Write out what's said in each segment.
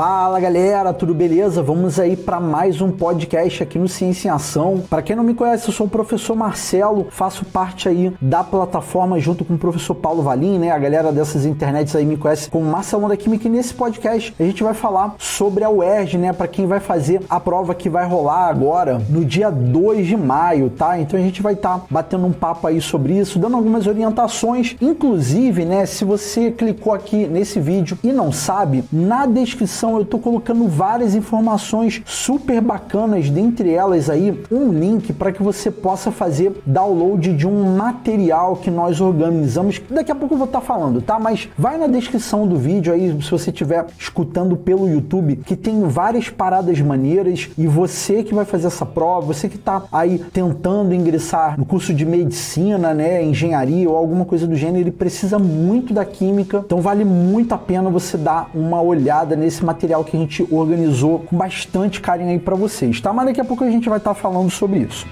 Fala galera, tudo beleza? Vamos aí para mais um podcast aqui no Ciência em Ação. Para quem não me conhece, eu sou o professor Marcelo, faço parte aí da plataforma junto com o professor Paulo Valim, né? A galera dessas internets aí me conhece como Marcelão da Química, e nesse podcast a gente vai falar sobre a UERJ, né? Para quem vai fazer a prova que vai rolar agora no dia 2 de maio, tá? Então a gente vai estar batendo um papo aí sobre isso, dando algumas orientações, inclusive, né? Se você clicou aqui nesse vídeo e não sabe, na descrição eu tô colocando várias informações super bacanas, dentre elas aí um link para que você possa fazer download de um material que nós organizamos, que daqui a pouco eu vou estar falando, tá? Mas vai na descrição do vídeo aí, se você estiver escutando pelo YouTube, que tem várias paradas maneiras, e você que vai fazer essa prova, você que tá aí tentando ingressar no curso de medicina, né, engenharia ou alguma coisa do gênero, ele precisa muito da química, então vale muito a pena você dar uma olhada nesse material que a gente organizou com bastante carinho aí para vocês, tá? Mas daqui a pouco a gente vai estar falando sobre isso.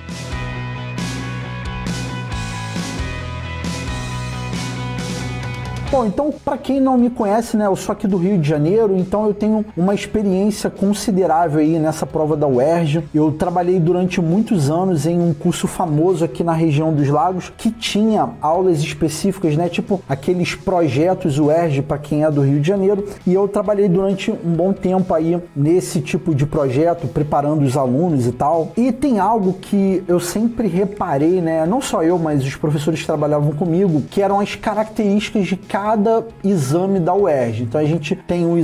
Bom, então, para quem não me conhece, né, eu sou aqui do Rio de Janeiro, então eu tenho uma experiência considerável aí nessa prova da UERJ. Eu trabalhei durante muitos anos em um curso famoso aqui na região dos Lagos, que tinha aulas específicas, né, tipo aqueles projetos UERJ para quem é do Rio de Janeiro, e eu trabalhei durante um bom tempo aí nesse tipo de projeto, preparando os alunos e tal. E tem algo que eu sempre reparei, né, não só eu, mas os professores que trabalhavam comigo, que eram as características de cada exame da UERJ. Então a gente tem o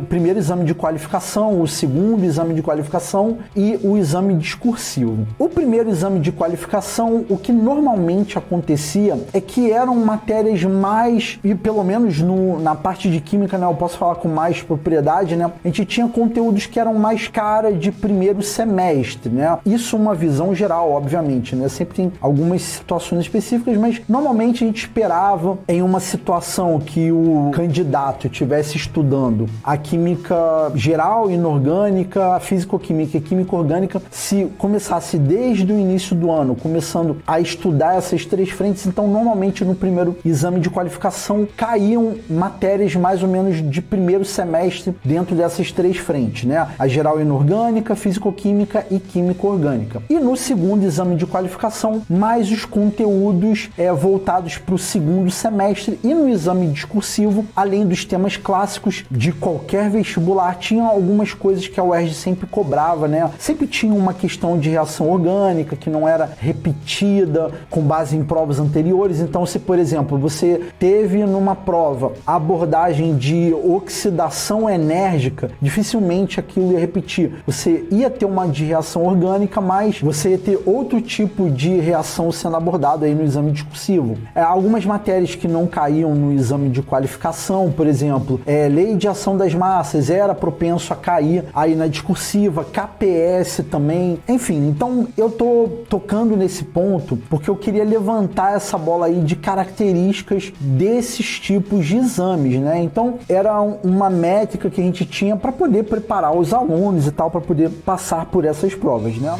primeiro exame de qualificação, o segundo exame de qualificação e o exame discursivo. O primeiro exame de qualificação, o que normalmente acontecia é que eram matérias mais, e pelo menos na parte de química, né, eu posso falar com mais propriedade, né, a gente tinha conteúdos que eram mais cara de primeiro semestre, né? Isso uma visão geral, obviamente, né? Sempre tem algumas situações específicas, mas normalmente a gente esperava em uma situação que o candidato estivesse estudando a química geral, inorgânica, a físico-química e química orgânica, se começasse desde o início do ano, começando a estudar essas três frentes, então normalmente no primeiro exame de qualificação caíam matérias mais ou menos de primeiro semestre dentro dessas três frentes, né? A geral inorgânica, físico-química e química orgânica. E no segundo exame de qualificação, mais os conteúdos voltados para o segundo semestre, e no exame discursivo, além dos temas clássicos de qualquer vestibular, tinha algumas coisas que a UERJ sempre cobrava, né? Sempre tinha uma questão de reação orgânica que não era repetida com base em provas anteriores. Então, se, por exemplo, você teve numa prova a abordagem de oxidação enérgica, dificilmente aquilo ia repetir. Você ia ter uma de reação orgânica, mas você ia ter outro tipo de reação sendo abordado aí no exame discursivo. Algumas matérias que não caíam no exame de qualificação, por exemplo, lei de ação das massas era propenso a cair aí na discursiva, KPS também, enfim. Então eu tô tocando nesse ponto porque eu queria levantar essa bola aí de características desses tipos de exames, né? Então era uma métrica que a gente tinha para poder preparar os alunos e tal, para poder passar por essas provas, né?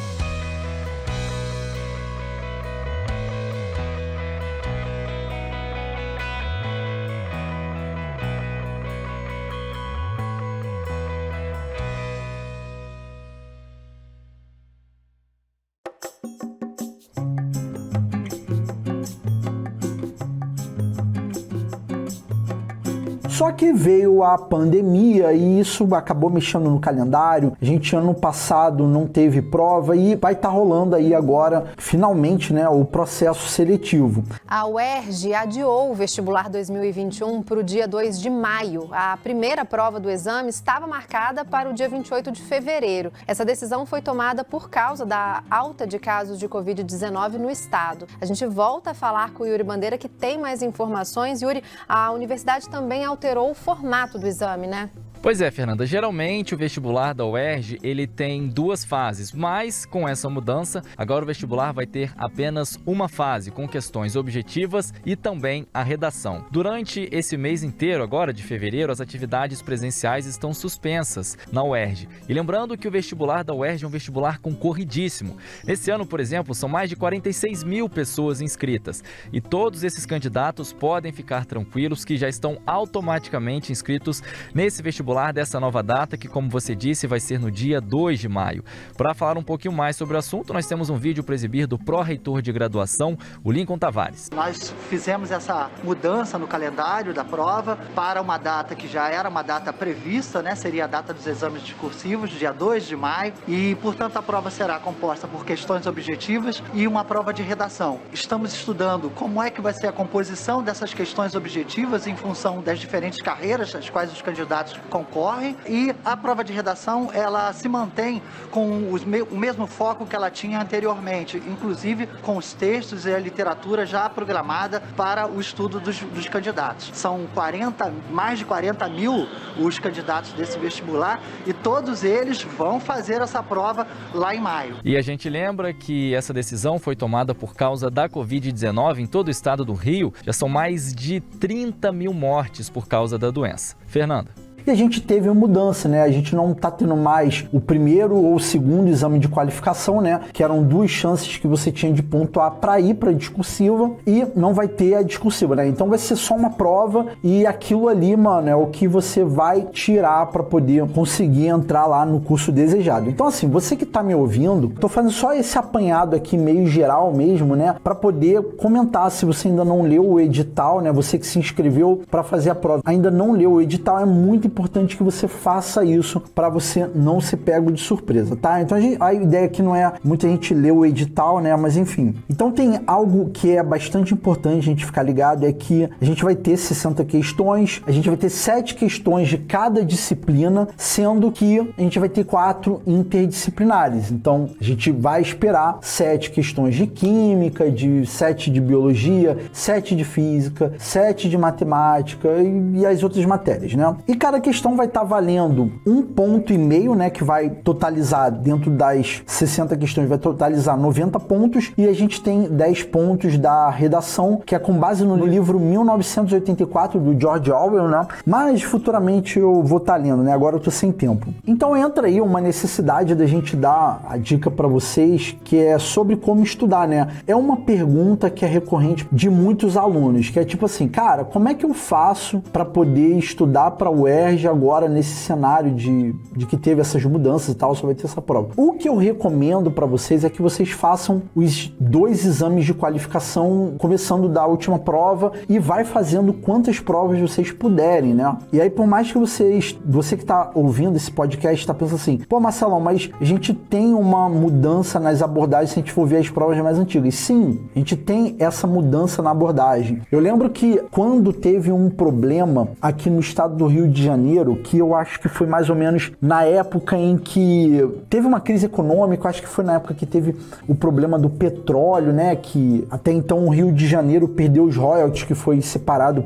Só que veio a pandemia e isso acabou mexendo no calendário. A gente ano passado não teve prova e vai estar rolando aí agora, finalmente, né, o processo seletivo. A UERJ adiou o vestibular 2021 para o dia 2 de maio. A primeira prova do exame estava marcada para o dia 28 de fevereiro. Essa decisão foi tomada por causa da alta de casos de Covid-19 no estado. A gente volta a falar com o Yuri Bandeira, que tem mais informações. Yuri, a universidade também alterou o formato do exame, né? Pois é, Fernanda, geralmente o vestibular da UERJ ele tem duas fases, mas com essa mudança, agora o vestibular vai ter apenas uma fase, com questões objetivas e também a redação. Durante esse mês inteiro, agora de fevereiro, as atividades presenciais estão suspensas na UERJ. E lembrando que o vestibular da UERJ é um vestibular concorridíssimo. Nesse ano, por exemplo, são mais de 46 mil pessoas inscritas e todos esses candidatos podem ficar tranquilos que já estão automaticamente inscritos nesse vestibular vestibular dessa nova data, que, como você disse, vai ser no dia 2 de maio. Para falar um pouquinho mais sobre o assunto, nós temos um vídeo para exibir do pró-reitor de graduação, o Lincoln Tavares. Nós fizemos essa mudança no calendário da prova para uma data que já era uma data prevista, né? Seria a data dos exames discursivos, dia 2 de maio, e, portanto, a prova será composta por questões objetivas e uma prova de redação. Estamos estudando como é que vai ser a composição dessas questões objetivas em função das diferentes carreiras às quais os candidatos concorrem, e a prova de redação, ela se mantém com o mesmo foco que ela tinha anteriormente, inclusive com os textos e a literatura já programada para o estudo dos candidatos. São mais de 40 mil os candidatos desse vestibular e todos eles vão fazer essa prova lá em maio. E a gente lembra que essa decisão foi tomada por causa da Covid-19 em todo o estado do Rio. Já são mais de 30 mil mortes por causa da doença. Fernanda. E a gente teve uma mudança, né? A gente não está tendo mais o primeiro ou o segundo exame de qualificação, né? Que eram 2 chances que você tinha de pontuar para ir para a discursiva, e não vai ter a discursiva, né? Então vai ser só uma prova e aquilo ali, mano, é o que você vai tirar para poder conseguir entrar lá no curso desejado. Então, assim, você que está me ouvindo, tô fazendo só esse apanhado aqui meio geral mesmo, né? Para poder comentar. Se você ainda não leu o edital, né? Você que se inscreveu para fazer a prova, ainda não leu o edital, é muito importante que você faça isso para você não ser pego de surpresa, tá? Então a ideia aqui não é muita gente ler o edital, né? Mas enfim. Então tem algo que é bastante importante a gente ficar ligado, é que a gente vai ter 60 questões, a gente vai ter 7 questões de cada disciplina, sendo que a gente vai ter 4 interdisciplinares. Então a gente vai esperar 7 questões de química, 7 de biologia, 7 de física, 7 de matemática e as outras matérias, né? E cada questão vai estar valendo 1,5 ponto, né, que vai totalizar, dentro das 60 questões, vai totalizar 90 pontos, e a gente tem 10 pontos da redação, que é com base no livro 1984, do George Orwell, né, mas futuramente eu vou estar lendo, né, agora eu tô sem tempo. Então entra aí uma necessidade da gente dar a dica para vocês, que é sobre como estudar, né, é uma pergunta que é recorrente de muitos alunos, que é tipo assim, cara, como é que eu faço para poder estudar para o UERJ agora nesse cenário de que teve essas mudanças e tal, só vai ter essa prova. O que eu recomendo para vocês é que vocês façam os 2 exames de qualificação, começando da última prova, e vai fazendo quantas provas vocês puderem, né? E aí, por mais que você que tá ouvindo esse podcast tá pensando assim, pô, Marcelão, mas a gente tem uma mudança nas abordagens se a gente for ver as provas mais antigas. Sim, a gente tem essa mudança na abordagem. Eu lembro que quando teve um problema aqui no estado do Rio de Janeiro, que eu acho que foi mais ou menos na época em que teve uma crise econômica, acho que foi na época que teve o problema do petróleo, né, que até então o Rio de Janeiro perdeu os royalties, que foi separado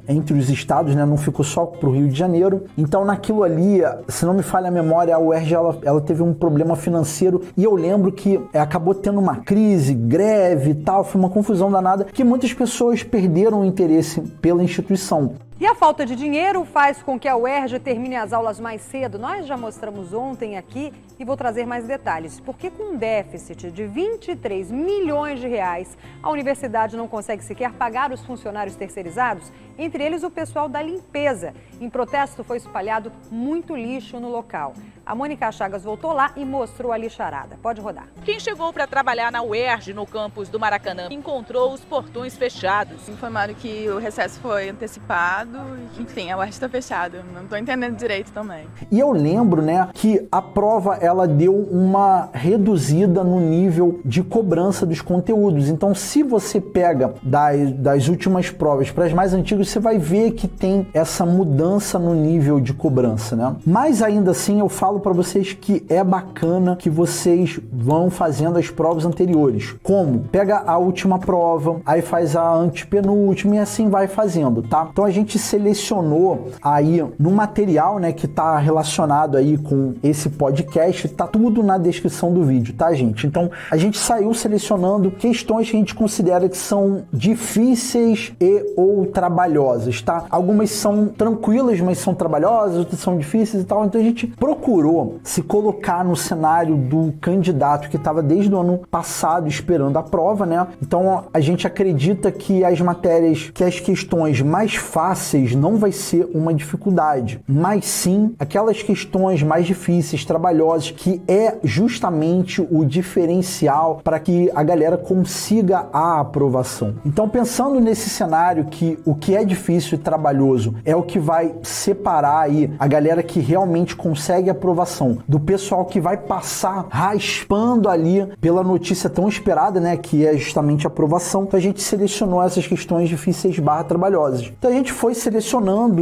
entre os estados, né, não ficou só pro Rio de Janeiro. Então naquilo ali, se não me falha a memória, a UERJ ela teve um problema financeiro, e eu lembro que acabou tendo uma crise, greve e tal, foi uma confusão danada, que muitas pessoas perderam o interesse pela instituição. E a falta de dinheiro faz com que a UERJ termine as aulas mais cedo. Nós já mostramos ontem aqui e vou trazer mais detalhes. Porque com um déficit de 23 milhões de reais, a universidade não consegue sequer pagar os funcionários terceirizados, entre eles o pessoal da limpeza. Em protesto foi espalhado muito lixo no local. A Mônica Chagas voltou lá e mostrou a lixarada. Pode rodar. Quem chegou para trabalhar na UERJ, no campus do Maracanã, encontrou os portões fechados. Informaram que o recesso foi antecipado, enfim, a UERJ está fechada. Não estou entendendo direito também. E eu lembro, né, que a prova ela deu uma reduzida no nível de cobrança dos conteúdos. Então, se você pega das últimas provas para as mais antigas, você vai ver que tem essa mudança no nível de cobrança, né? Mas ainda assim, eu falo para vocês que é bacana que vocês vão fazendo as provas anteriores. Como? Pega a última prova, aí faz a antepenúltima e assim vai fazendo, tá? Então a gente selecionou aí no material, né, que tá relacionado aí com esse podcast, tá tudo na descrição do vídeo, tá, gente? Então a gente saiu selecionando questões que a gente considera que são difíceis e ou trabalhosas, tá? Algumas são tranquilas, mas são trabalhosas, outras são difíceis e tal. Então a gente procurou procurou se colocar no cenário do candidato que estava desde o ano passado esperando a prova, né? Então a gente acredita que as questões mais fáceis não vai ser uma dificuldade, mas sim aquelas questões mais difíceis, trabalhosas, que é justamente o diferencial para que a galera consiga a aprovação. Então, pensando nesse cenário que o que é difícil e trabalhoso é o que vai separar aí a galera que realmente consegue a aprovação do pessoal que vai passar raspando ali pela notícia tão esperada, né, que é justamente a aprovação. Então a gente selecionou essas questões difíceis / trabalhosas. Então a gente foi selecionando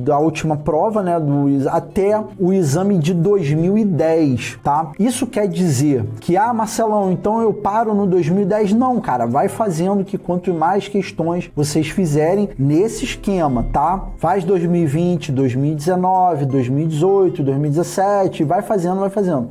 da última prova, né, até o exame de 2010, tá? Isso quer dizer que, Marcelão, então eu paro no 2010? Não, cara, vai fazendo que quanto mais questões vocês fizerem nesse esquema, tá? Faz 2020, 2019, 2018, 2017, vai fazendo.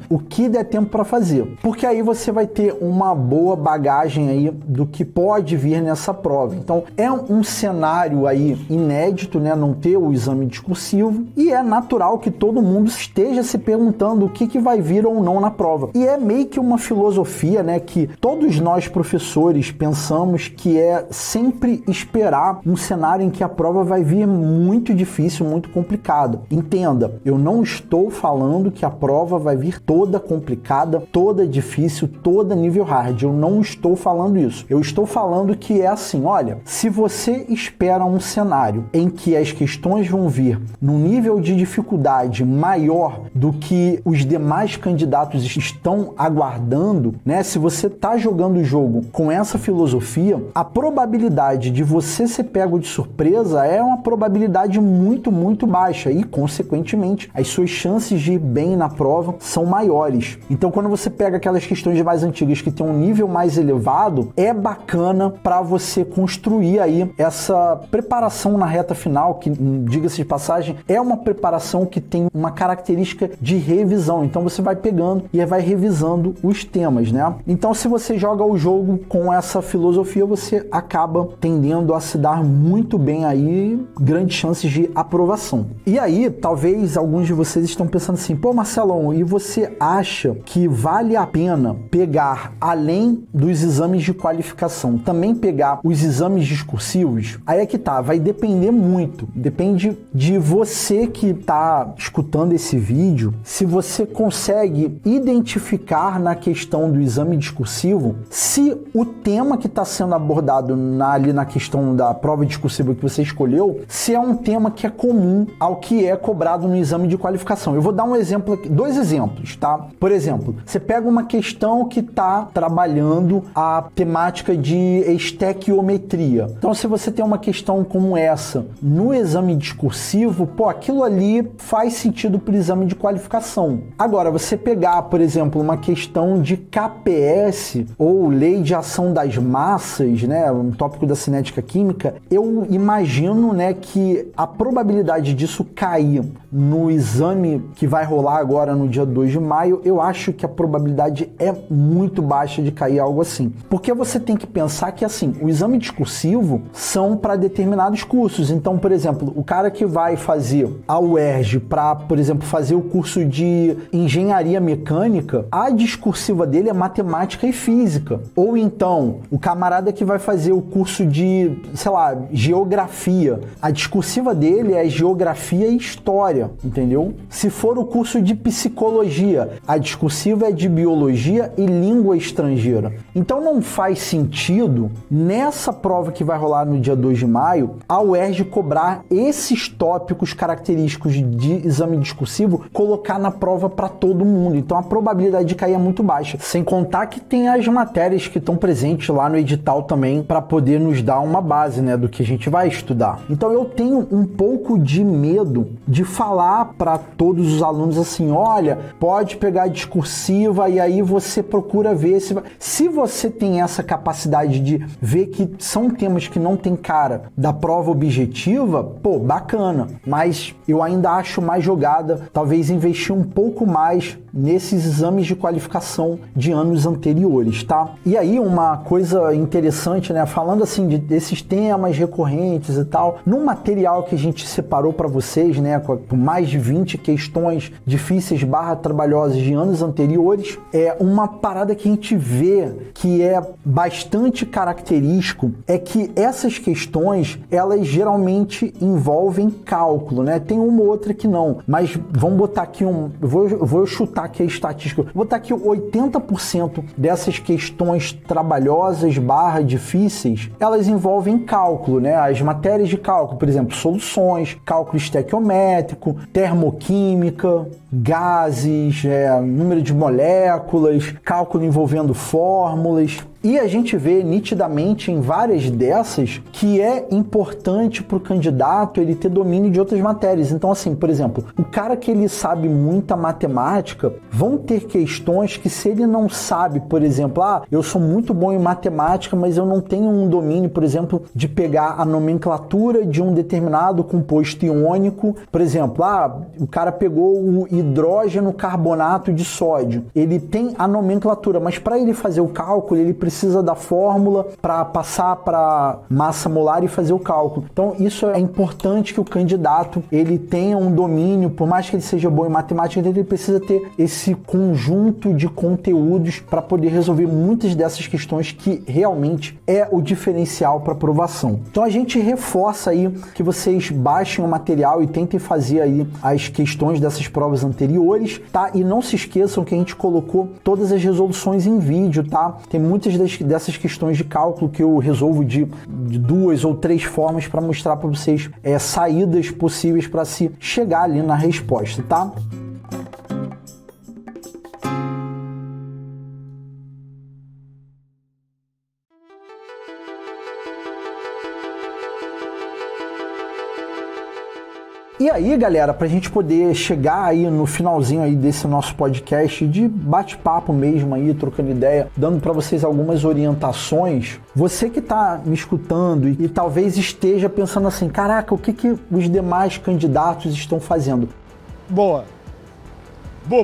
O que der tempo para fazer. Porque aí você vai ter uma boa bagagem aí do que pode vir nessa prova. Então, é um cenário aí inédito, né? Não ter o exame discursivo, e é natural que todo mundo esteja se perguntando o que vai vir ou não na prova. E é meio que uma filosofia, né? Que todos nós professores pensamos que é sempre esperar um cenário em que a prova vai vir muito difícil, muito complicada. Entenda, eu não estou falando que a prova vai vir toda complicada, toda difícil, toda nível hard. Eu não estou falando isso. Eu estou falando que é assim, olha, se você espera um cenário em que as questões vão vir num nível de dificuldade maior do que os demais candidatos estão aguardando, né? Se você está jogando o jogo com essa filosofia, a probabilidade de você ser pego de surpresa é uma probabilidade muito, muito baixa e, consequentemente, as suas chances de ir bem na prova são maiores. Então, quando você pega aquelas questões mais antigas que tem um nível mais elevado, é bacana para você construir aí essa preparação na reta final, que, diga-se de passagem, é uma preparação que tem uma característica de revisão. Então, você vai pegando e vai revisando os temas, né? Então, se você joga o jogo com essa filosofia, você acaba tendendo a se dar muito bem aí, grandes chances de aprovação. E aí, talvez alguns de vocês estão pensando assim, pô, Marcelão, e você acha que vale a pena pegar, além dos exames de qualificação, também pegar os exames discursivos? Aí é que tá, vai depender muito, depende de você que está escutando esse vídeo, se você consegue identificar na questão do exame discursivo se o tema que está sendo abordado ali na questão da prova discursiva que você escolheu, se é um tema que é comum ao que é cobrado no exame de qualificação. Eu vou dar um exemplo aqui, 2 exemplos, tá? Por exemplo, você pega uma questão que está trabalhando a temática de estequiometria. Então, se você tem uma questão como essa no exame discursivo, pô, aquilo ali faz sentido para o exame de qualificação. Agora, você pegar, por exemplo, uma questão de KPS ou Lei de Ação das Massas, né, um tópico da cinética química, eu imagino, né, que a probabilidade disso cair no exame que vai rolar agora no dia 2 de maio, eu acho que a probabilidade é muito baixa de cair algo assim. Porque você tem que pensar que, assim, o exame discursivo são para determinados cursos. Então, por exemplo, o cara que vai fazer a UERJ para, por exemplo, fazer o curso de engenharia mecânica, a discursiva dele é matemática e física. Ou então, o camarada que vai fazer o curso de, sei lá, geografia, a discursiva dele é geografia e história, entendeu? Se for o curso de psicologia, a discursiva é de biologia e língua estrangeira. Então não faz sentido, nessa prova que vai rolar no dia 2 de maio, a UERJ cobrar esses tópicos característicos de exame discursivo, colocar na prova para todo mundo. Então a probabilidade de cair é muito baixa. Sem contar que tem as matérias que estão presentes lá no edital também, para poder nos dar uma base, né, do que a gente vai estudar. Então eu tenho um pouco de medo de falar para todos os alunos assim, olha, pode pegar a discursiva e aí você procura ver se você tem essa capacidade de ver que são temas que não tem cara da prova objetiva, pô, bacana, mas eu ainda acho mais jogada, talvez investir um pouco mais nesses exames de qualificação de anos anteriores, tá? E aí uma coisa interessante, né, falando assim desses temas recorrentes e tal, no material que a gente separou para vocês, né, com mais de 20 questões difíceis / trabalhosas de anos anteriores, é uma parada que a gente vê que é bastante característico, é que essas questões, elas geralmente envolvem cálculo, né? Tem uma ou outra que não, mas vamos botar aqui vou chutar aqui a estatística, vou botar aqui 80% dessas questões trabalhosas / difíceis, elas envolvem cálculo, né? As matérias de cálculo, por exemplo, soluções, cálculo estequiométrico, termoquímica, gases, número de moléculas, cálculo envolvendo fórmulas. E a gente vê nitidamente em várias dessas que é importante para o candidato ele ter domínio de outras matérias. Então, assim, por exemplo, o cara que ele sabe muita matemática, vão ter questões que se ele não sabe, por exemplo, eu sou muito bom em matemática, mas eu não tenho um domínio, por exemplo, de pegar a nomenclatura de um determinado composto iônico. Por exemplo, o cara pegou o hidrogeno carbonato de sódio. Ele tem a nomenclatura, mas para ele fazer o cálculo, ele precisa da fórmula para passar para massa molar e fazer o cálculo. Então, isso é importante que o candidato ele tenha um domínio, por mais que ele seja bom em matemática, ele precisa ter esse conjunto de conteúdos para poder resolver muitas dessas questões que realmente é o diferencial para aprovação. Então, a gente reforça aí que vocês baixem o material e tentem fazer aí as questões dessas provas anteriores, tá? E não se esqueçam que a gente colocou todas as resoluções em vídeo, tá? Tem muitas dessas questões de cálculo que eu resolvo de 2 ou 3 formas para mostrar para vocês saídas possíveis para se chegar ali na resposta, tá? E aí, galera, para a gente poder chegar aí no finalzinho aí desse nosso podcast de bate-papo mesmo aí, trocando ideia, dando para vocês algumas orientações, você que está me escutando e talvez esteja pensando assim, caraca, o que os demais candidatos estão fazendo? Boa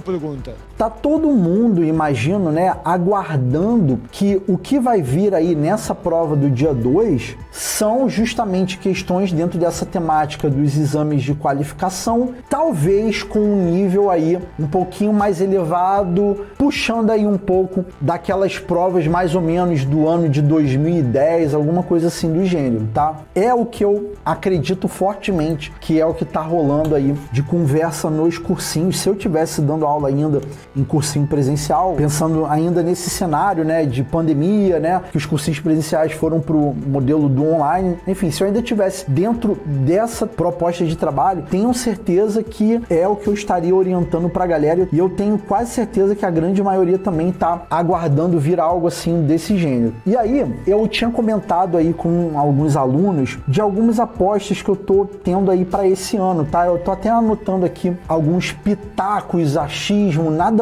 pergunta. Tá todo mundo, imagino, né, aguardando que o que vai vir aí nessa prova do dia 2 são justamente questões dentro dessa temática dos exames de qualificação, talvez com um nível aí um pouquinho mais elevado, puxando aí um pouco daquelas provas mais ou menos do ano de 2010, alguma coisa assim do gênero, tá? É o que eu acredito fortemente que é o que tá rolando aí de conversa nos cursinhos. Se eu tivesse dando aula ainda em cursinho presencial, pensando ainda nesse cenário, né, de pandemia, né, que os cursinhos presenciais foram pro modelo do online, enfim, se eu ainda tivesse dentro dessa proposta de trabalho, tenho certeza que é o que eu estaria orientando pra galera, e eu tenho quase certeza que a grande maioria também tá aguardando vir algo assim desse gênero. E aí, eu tinha comentado aí com alguns alunos de algumas apostas que eu tô tendo aí pra esse ano, tá? Eu tô até anotando aqui alguns pitacos, achismo, nada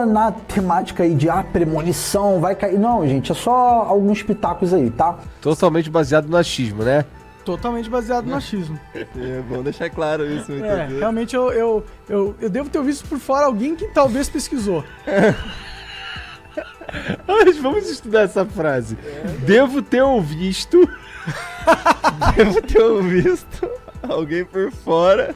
na temática aí de premonição, vai cair. Não, gente, é só alguns pitacos aí, tá? Totalmente baseado no achismo, né? Totalmente baseado no achismo. É bom deixar claro isso. Realmente eu devo ter visto por fora alguém que talvez pesquisou. Mas vamos estudar essa frase. Devo ter ouvido alguém por fora.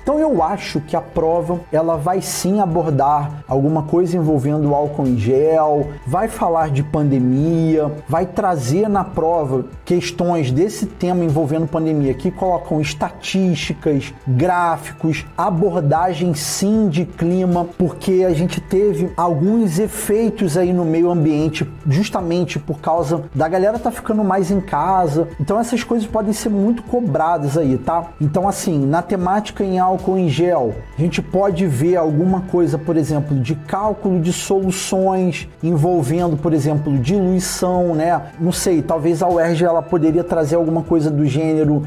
Então eu acho que a prova ela vai sim abordar alguma coisa envolvendo álcool em gel, vai falar de pandemia, vai trazer na prova questões desse tema envolvendo pandemia que colocam estatísticas, gráficos, abordagem sim de clima, porque a gente teve alguns efeitos aí no meio ambiente justamente por causa da galera tá ficando mais em casa. Então essas coisas podem ser muito cobradas aí, tá? Então assim, na temática em álcool em gel, a gente pode ver alguma coisa, por exemplo, de cálculo de soluções envolvendo, por exemplo, diluição, né? Não sei, talvez a UERJ ela poderia trazer alguma coisa do gênero,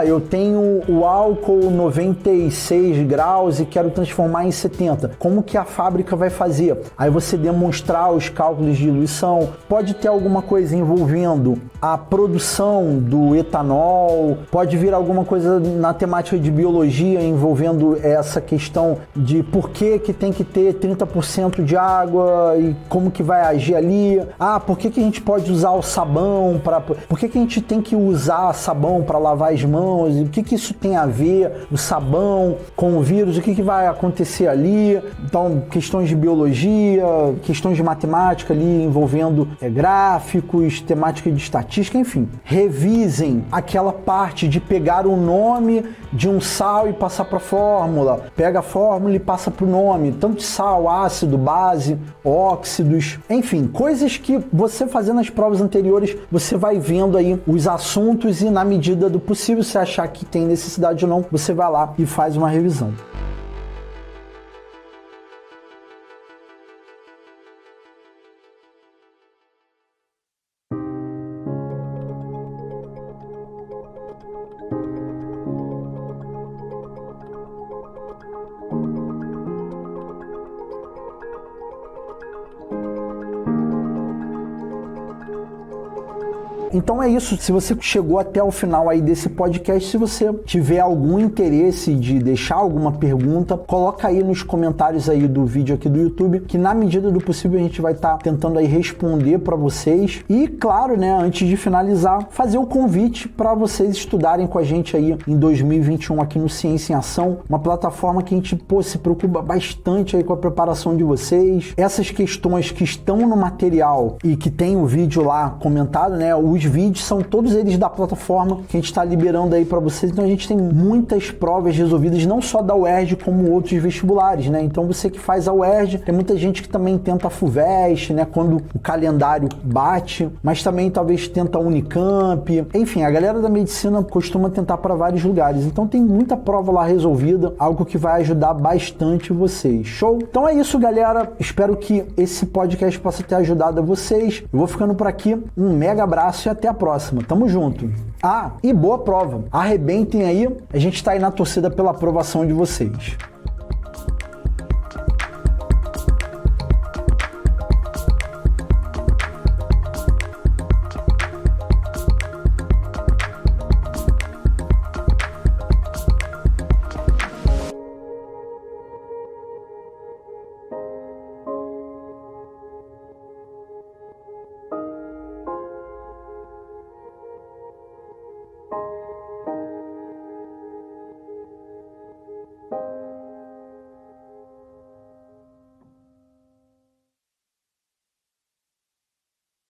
eu tenho o álcool 96 graus e quero transformar em 70. Como que a fábrica vai fazer? Aí você demonstrar os cálculos de diluição. Pode ter alguma coisa envolvendo a produção do etanol, pode vir alguma coisa na temática de biologia envolvendo envolvendo essa questão de por que tem que ter 30% de água e como que vai agir ali. Por que a gente pode usar o sabão por que a gente tem que usar sabão para lavar as mãos? E o que isso tem a ver, o sabão com o vírus? O que vai acontecer ali? Então, questões de biologia, questões de matemática ali envolvendo gráficos, temática de estatística, enfim. Revisem aquela parte de pegar o nome de um sal e passar para a fórmula. Pega a fórmula e passa para o nome, tanto de sal, ácido, base, óxidos, enfim, coisas que você fazendo as provas anteriores, você vai vendo aí os assuntos e na medida do possível, se achar que tem necessidade ou não, você vai lá e faz uma revisão. Então é isso, se você chegou até o final aí desse podcast, se você tiver algum interesse de deixar alguma pergunta, coloca aí nos comentários aí do vídeo aqui do YouTube, que na medida do possível a gente vai estar tentando aí responder para vocês. E claro, né, antes de finalizar, fazer o convite para vocês estudarem com a gente aí em 2021 aqui no Ciência em Ação, uma plataforma que a gente se preocupa bastante aí com a preparação de vocês. Essas questões que estão no material e que tem o vídeo lá comentado, né, os vídeos são todos eles da plataforma que a gente está liberando aí para vocês. Então a gente tem muitas provas resolvidas, não só da UERJ, como outros vestibulares, né? Então você que faz a UERJ, tem muita gente que também tenta a FUVEST, né? Quando o calendário bate, mas também talvez tenta a Unicamp. Enfim, a galera da medicina costuma tentar para vários lugares. Então tem muita prova lá resolvida, algo que vai ajudar bastante vocês. Show? Então é isso, galera. Espero que esse podcast possa ter ajudado a vocês. Eu vou ficando por aqui. Um mega abraço e até a próxima. Tamo junto. E boa prova. Arrebentem aí. A gente tá aí na torcida pela aprovação de vocês.